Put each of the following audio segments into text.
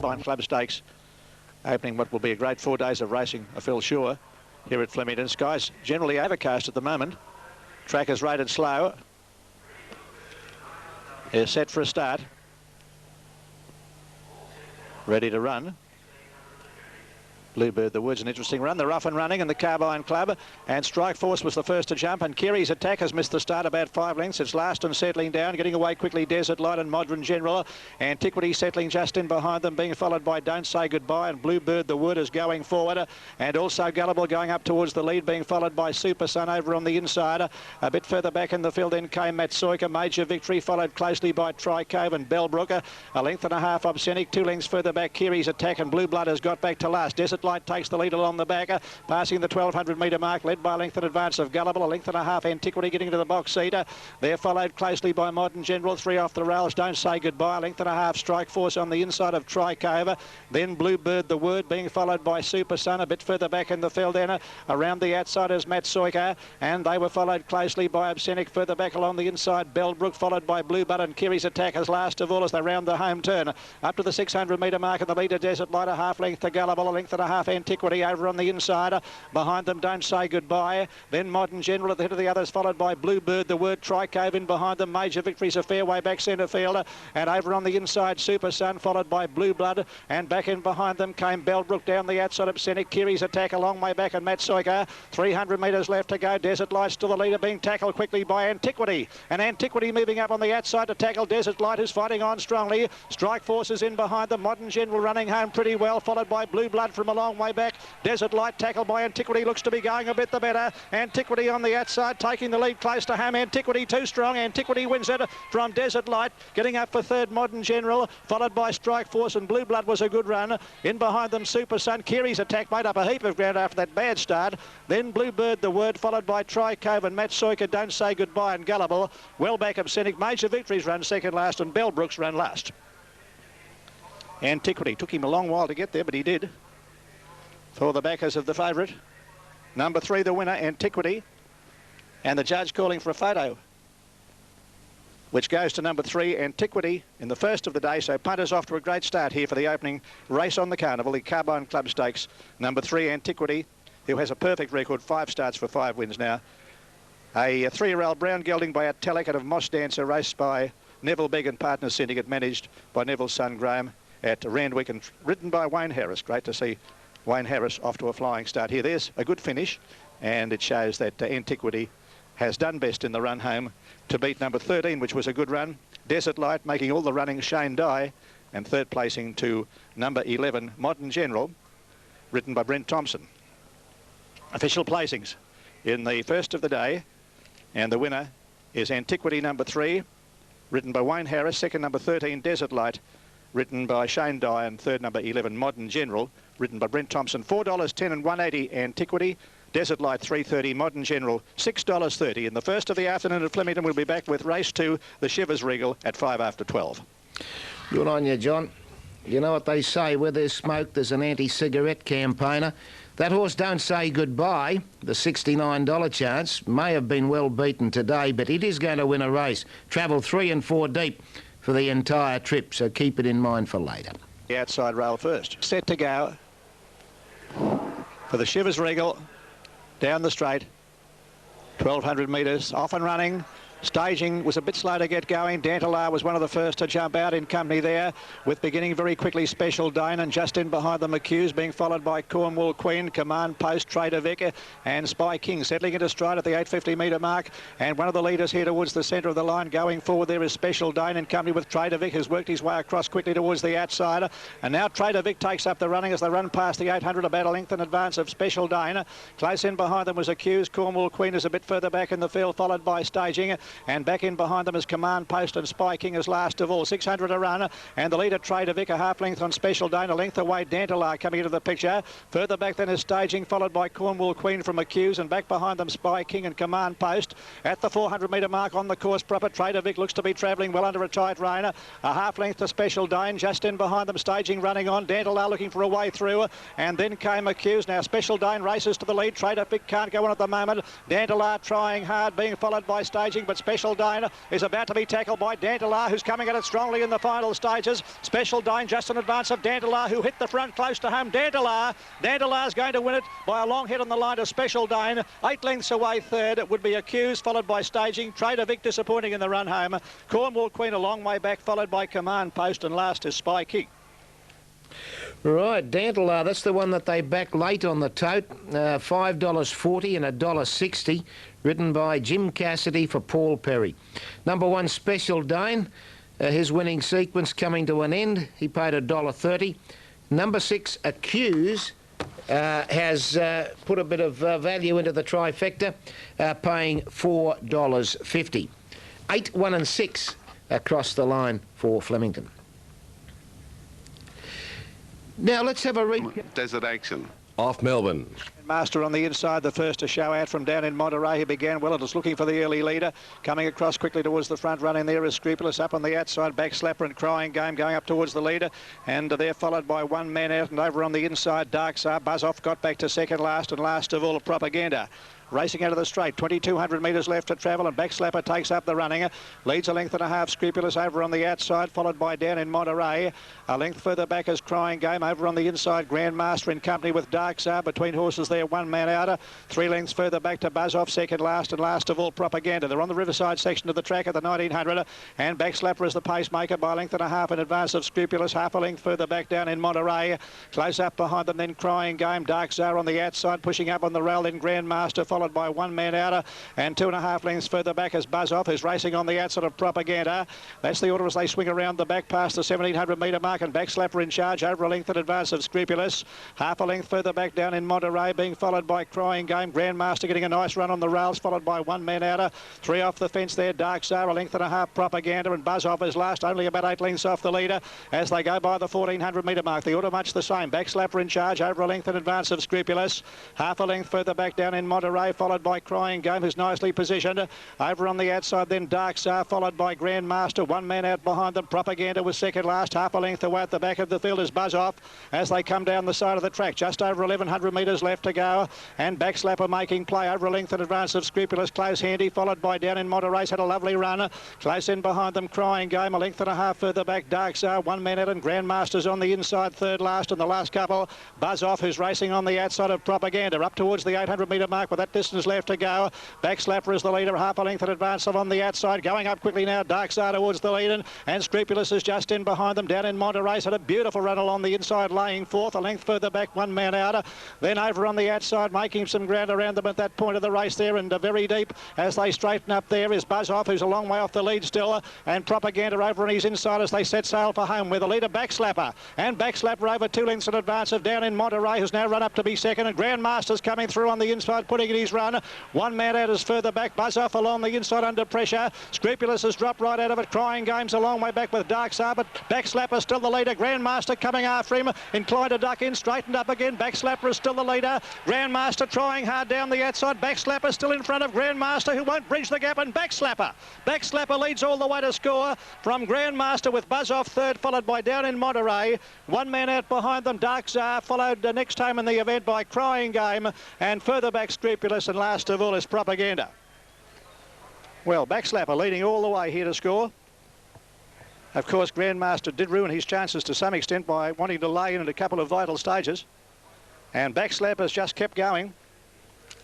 Alpine Club Stakes, opening what will be a great 4 days of racing, I feel sure, here at Flemington. Skies generally overcast at the moment. Track is rated slow. They're set for a start. Ready to run. Bluebird the Woods, an interesting run. They're off and running in the Carbine Club, and Strike Force was the first to jump, and Kiri's Attack has missed the start about 5 lengths. It's last and settling down, getting away quickly Desert Light and Modern General. Antiquity settling just in behind them, being followed by Don't Say Goodbye, and Bluebird the Wood is going forward, and also Gullible going up towards the lead, being followed by Super Sun over on the inside. A bit further back in the field then came Matsoika. Major Victory followed closely by Tricove and Bellbrook. A length and a half Obscenic. 2 lengths further back Kiri's Attack, and Blue Blood has got back to last. Desert Light takes the lead along the back, passing the 1200 metre mark, led by a length in advance of Gullible. A length and a half Antiquity getting to the box seat. They're followed closely by Modern General. 3 off the rails, Don't Say Goodbye. A length and a half Strike Force on the inside of Tricove. Then Bluebird the Word being followed by Super Sun. A bit further back in the field then, around the outside is Matsoika, and they were followed closely by Obscenic. Further back along the inside, Bellbrook, followed by Blue Bud, and Kiri's Attack as last of all as they round the home turn. Up to the 600 metre mark in the leader, Desert Light, a half length to Gullible. A length and a half Antiquity over on the inside. Behind them, Don't Say Goodbye. Then Modern General at the head of the others, followed by Bluebird the Word. Tricove in behind them. Major Victory's a fair way back centre field. And over on the inside, Super Sun, followed by Blue Blood. And back in behind them came Bellbrook down the outside of Scenic. Kiri's Attack a long way back, and Matsoika. 300 metres left to go. Desert Light still the leader, being tackled quickly by Antiquity. And Antiquity moving up on the outside to tackle Desert Light, who's fighting on strongly. Strike Force is in behind them. Modern General running home pretty well, followed by Blue Blood from a long way back. Desert Light tackled by Antiquity, looks to be going a bit the better. Antiquity on the outside, taking the lead close to home. Antiquity too strong. Antiquity wins it from Desert Light. Getting up for third, Modern General, followed by Strike Force, and Blue Blood was a good run. In behind them, Super Sun. Kiri's Attack made up a heap of ground after that bad start. Then Bluebird the Word, followed by Tricove and Matsoika. Don't Say Goodbye and Gullible. Well back Obscenic. Major Victories run second last, and Bellbrook's run last. Antiquity took him a long while to get there, but he did. For the backers of the favourite, number 3, the winner, Antiquity, and the judge calling for a photo, which goes to number 3, Antiquity, in the first of the day. So punters off to a great start here for the opening race on the Carnival, the Carbine Club Stakes. Number 3, Antiquity, who has a perfect record, 5 starts for 5 wins now. A 3-year-old brown gelding by Atelic out of Moss Dancer, raced by Neville Begg and Partners Syndicate, managed by Neville's son Graham at Randwick, and ridden by Wayne Harris. Great to see Wayne Harris off to a flying start here. There's a good finish, and it shows that Antiquity has done best in the run home to beat number 13, which was a good run. Desert Light making all the running, Shane Dye, and third placing to number 11, Modern General, ridden by Brent Thompson. Official placings in the first of the day, and the winner is Antiquity, number 3, ridden by Wayne Harris. Second, number 13, Desert Light, ridden by Shane Dye, and third, number 11, Modern General, ridden by Brent Thompson. $4.10 and $1.80 Antiquity. Desert Light $3.30, Modern General $6.30. In the first of the afternoon at Flemington, we'll be back with race 2, the Shivers Regal, at 5 after 12. Good on you, John. You know what they say, where there's smoke, there's an anti-cigarette campaigner. That horse, Don't Say Goodbye, the $69 chance, may have been well beaten today, but it is going to win a race. Travel 3 and 4 deep for the entire trip, so keep it in mind for later. The outside rail first. Set to go for the Shivers Regal, down the straight, 1,200 metres, off and running. Staging was a bit slow to get going. Dantalar was one of the first to jump out in company there, with beginning very quickly Special Dane, and just in behind them Accused, being followed by Cornwall Queen, Command Post, Trader Vic, and Spy King settling into stride at the 850 metre mark. And one of the leaders here towards the centre of the line going forward there is Special Dane, in company with Trader Vic, who's worked his way across quickly towards the outsider. And now Trader Vic takes up the running as they run past the 800, about a length in advance of Special Dane. Close in behind them was Accused. Cornwall Queen is a bit further back in the field, followed by Staging. And back in behind them is Command Post, and Spy King is last of all. 600 a run, and the leader Trader Vic a half length on Special Dane, a length away Dantalar coming into the picture. Further back then is Staging, followed by Cornwall Queen from Accused, and back behind them Spy King and Command Post. At the 400 metre mark on the course proper, Trader Vic looks to be travelling well under a tight rein. A half length to Special Dane, just in behind them Staging running on. Dantalar looking for a way through, and then came Accused. Now Special Dane races to the lead. Trader Vic can't go on at the moment. Dantalar trying hard, being followed by Staging, but but Special Dane is about to be tackled by Dandelar, who's coming at it strongly in the final stages. Special Dane just in advance of Dandelar, who hit the front close to home. Dandelar's going to win it by a long hit on the line to Special Dane. 8 lengths away third. It would be Accused, followed by Staging. Trader Vic disappointing in the run home. Cornwall Queen a long way back, followed by Command Post, and last is Spy King. Right, Dandelar, that's the one that they backed late on the tote. $5.40 and $1.60, written by Jim Cassidy for Paul Perry. Number 1, Special Dane, his winning sequence coming to an end. He paid $1.30. Number 6, Accuse, has put a bit of value into the trifecta, paying $4.50. 8, 1 and 6 across the line for Flemington. Now let's have a read. Desert Action. Off Melbourne. Master on the inside, the first to show out from down in Monterey. He began well and is looking for the early leader. Coming across quickly towards the front, running there is Scrupulous. Up on the outside, Backslapper and Crying Game going up towards the leader. And they're followed by one man out, and over on the inside, Dark Star. Buzz Off got back to second last, and last of all, Propaganda. Racing out of the straight, 2,200 metres left to travel, and Backslapper takes up the running. Leads a length and a half, Scrupulous over on the outside, followed by down in Monterey. A length further back is Crying Game. Over on the inside, Grandmaster in company with Dark Star. Between horses there, one man out. 3 lengths further back to Buzz Off, second last, and last of all, Propaganda. They're on the Riverside section of the track at the 1900, and Backslapper is the pacemaker by a length and a half in advance of Scrupulous. Half a length further back down in Monterey. Close up behind them, then Crying Game. Dark Star on the outside, pushing up on the rail, then Grandmaster, followed by one man outer, and 2.5 lengths further back is Buzz Off, who's racing on the outside of Propaganda. That's the order as they swing around the back past the 1,700 metre mark, and Backslapper in charge over a length in advance of Scrupulous. Half a length further back down in Monterey, being followed by Crying Game. Grandmaster getting a nice run on the rails, followed by one man outer. 3 off the fence there, Dark Star, a length and a half, Propaganda, and Buzz Off is last, only about 8 lengths off the leader as they go by the 1,400 metre mark. The order much the same. Backslapper in charge over a length in advance of Scrupulous. Half a length further back down in Monterey, followed by Crying Game, who's nicely positioned. Over on the outside then Dark Star, followed by Grandmaster. One man out behind them. Propaganda was second last. Half a length away at the back of the field is Buzz Off as they come down the side of the track. Just over 1,100 metres left to go, and Backslapper making play over a length in advance of Scrupulous. Close handy, followed by down in Monterey's had a lovely run. Close in behind them, Crying Game, a length and a half further back, Dark Star. One man out, and Grandmaster's on the inside, third last, and the last couple, Buzz Off, who's racing on the outside of Propaganda, up towards the 800 metre mark with that distance left to go. Backslapper is the leader, half a length in advance of on the outside, going up quickly now, Dark Star towards the lead, and Scrupulous is just in behind them. Down in Monterey's had a beautiful run along the inside, laying fourth, a length further back, one man out. Then over on the outside, making some ground around them at that point of the race there, and very deep as they straighten up there is Buzz Off, who's a long way off the lead still, and Propaganda over on his inside as they set sail for home with the leader Backslapper, and Backslapper over 2 lengths in advance of down in Monterey, who's now run up to be second, and Grandmaster's coming through on the inside, putting in his run. One man out is further back, Buzz Off along the inside under pressure. Scrupulous has dropped right out of it. Crying Game's a long way back with Dark Star, but Backslapper still the leader. Grandmaster coming after him, inclined to duck in, straightened up again. Backslapper is still the leader. Grandmaster trying hard down the outside. Backslapper still in front of Grandmaster, who won't bridge the gap, and Backslapper leads all the way to score from Grandmaster with Buzz Off third, followed by down in Monterey. One man out behind them, Dark Star, followed next home in the event by Crying Game, and further back Scrupulous, and last of all is Propaganda. Well, Backslapper leading all the way here to score. Of course, Grandmaster did ruin his chances to some extent by wanting to lay in at a couple of vital stages. And Backslapper's just kept going.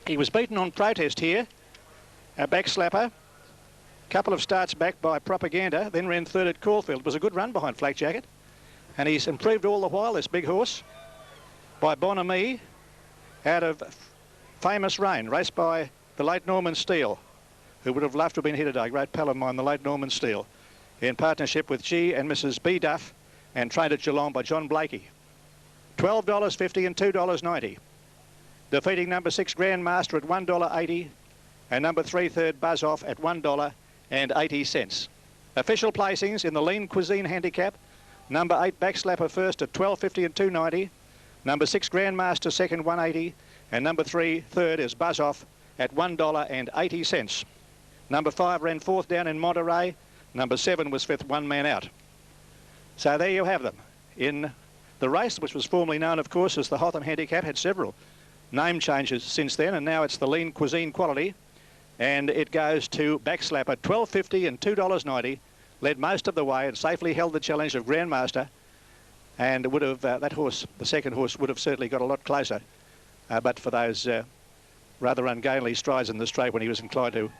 He was beaten on protest here. Backslapper, a couple of starts back by Propaganda, then ran third at Caulfield. It was a good run behind Flak Jacket. And he's improved all the while, this big horse, by Bonamy out of Famous Rain, raced by the late Norman Steele, who would have loved to have been here today. Great pal of mine, the late Norman Steele, in partnership with G and Mrs. B. Duff, and trained at Geelong by John Blakey. $12.50 and $2.90. Defeating number 6 Grandmaster at $1.80, and number 3 third Buzz Off at $1.80. Official placings in the Lean Cuisine Handicap: number 8 Backslapper first at $12.50 and $2.90. Number 6 Grandmaster second, $1.80, and number 3 third is Buzz Off at $1.80. Number 5 ran fourth down in Monterey. Number 7 was fifth, one man out. So there you have them. In the race, which was formerly known, of course, as the Hotham Handicap, had several name changes since then, and now it's the Lean Cuisine Quality. and it goes to Backslapper, $12.50 and $2.90. Led most of the way and safely held the challenge of Grandmaster, and would have that horse, the second horse, would have certainly got a lot closer, but for those rather ungainly strides in the straight when he was inclined to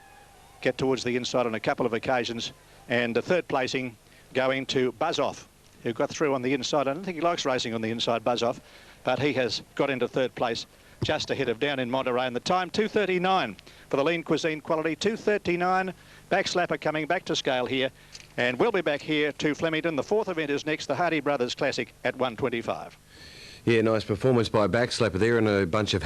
get towards the inside on a couple of occasions. And the third placing going to Buzz Off, who got through on the inside. I don't think he likes racing on the inside, Buzz Off, but he has got into third place just ahead of Down in Monterey. And the time 2:39 for the Lean Cuisine Quality, 2:39. Backslapper coming back to scale here, and we'll be back here to Flemington. The fourth event is next, the Hardy Brothers Classic at 1:25. Yeah, nice performance by Backslapper there, and a bunch of